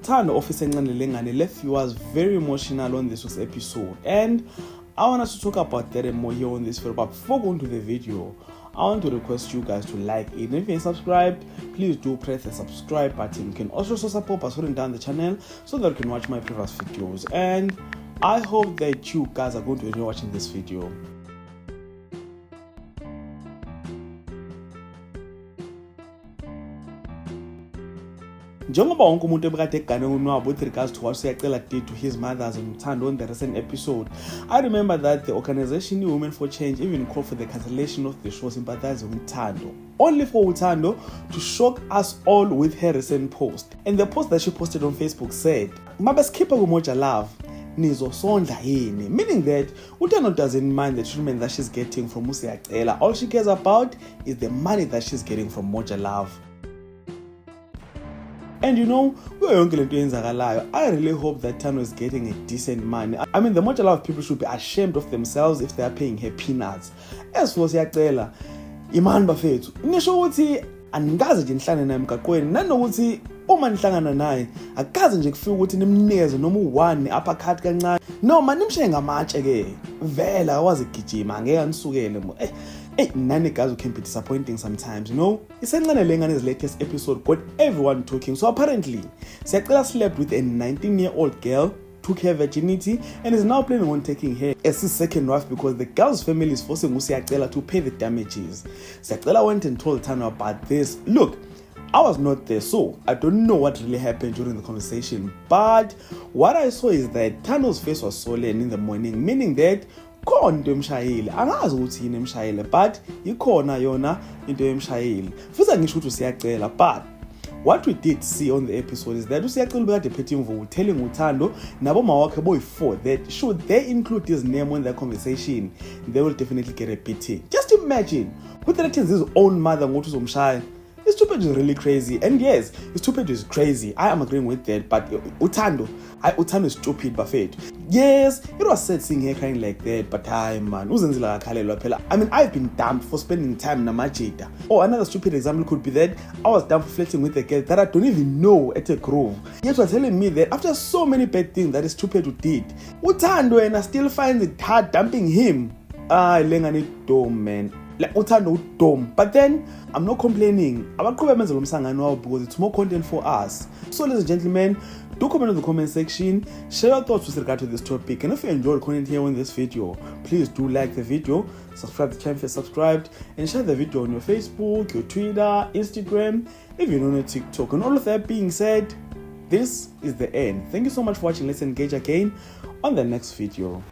Thando Office Lengane left viewers very emotional on this week's episode, and I want us to talk about that and more here on this video. But before going to the video, I want to request you guys to like it. And if you ain't subscribed, please do press the subscribe button. You can also support by holding down the channel so that you can watch my previous videos. And I hope that you guys are going to enjoy watching this video. Njengoba wonke umuntu ebekade egane unwabo with regards to what Siyacela did to his mothers and Thando on the recent episode, I remember that the organization Women for Change even called for the cancellation of the show sympathizing with Thando, only for Thando to shock us all with her recent post. And the post that she posted on Facebook said, "Mabeskipa kumoja love, nizosondla yini," meaning that Thando doesn't mind the treatment that she's getting from Siyacela. All she cares about is the money that she's getting from Moja Love. And you know, I really hope that Thando is getting a decent money. I mean, the Moja Love people should be ashamed of themselves if they are paying her peanuts. As for Siyacela, imani bafethu, nisho ukuthi angaze nje nihlangane naye emgaqweni, nanokuthi uma nihlangana naye akaze nje kufika ukuthi nimnikeze noma u1 uppercut kancane noma nimshiye ngamatshe ke vela awazi gijima angeke anisukele mo. Nani guys who can be disappointing sometimes, you know. Isencane Lengane's latest episode got everyone talking. So apparently, Siyacela slept with a 19-year-old girl, took her virginity, and is now planning on taking her as his second wife because the girl's family is forcing Siyacela to pay the damages. Siyacela went and told Thando about this. Look, I was not there, so I don't know what really happened during the conversation. But what I saw is that Thando's face was swollen in the morning, meaning that khona into emshayile, angazi ukuthi yini emshayile, but ikhona yona into emshayile. Futhi angisho ukuthi Siyacela, but what we did see on the episode is that Siyacela bekade phethe imvubu telling Thando nabo mawakhe boy4 that should they include his name in their conversation, they will definitely get a beating. Just imagine who threatens his own mother ngokuthi uzomshaya. This stupid is really crazy, and yes, stupid is crazy. I am agreeing with that, but Thando is stupid, buffet. Yes, it was sad seeing her crying like that, but man, uzenzela kakhalelwa phela. I mean, I've been dumped for spending time namajita. Or another stupid example could be that I was dumped for flirting with a girl that I don't even know at a grove. Yet you're telling me that after so many bad things that is stupid who did, Thando and I still find it hard dumping him. Lengane dumb, man. Like Thando dumb. But then I'm not complaining about because it's more content for us. So ladies and gentlemen, do comment in the comment section, share your thoughts with regard to this topic, and if you enjoyed content here in this video, please do like the video, subscribe to the channel if you're subscribed, and share the video on your Facebook, your Twitter, Instagram, if you don't know TikTok. And all of that being said, this is the end. Thank you so much for watching. Let's engage again on the next video.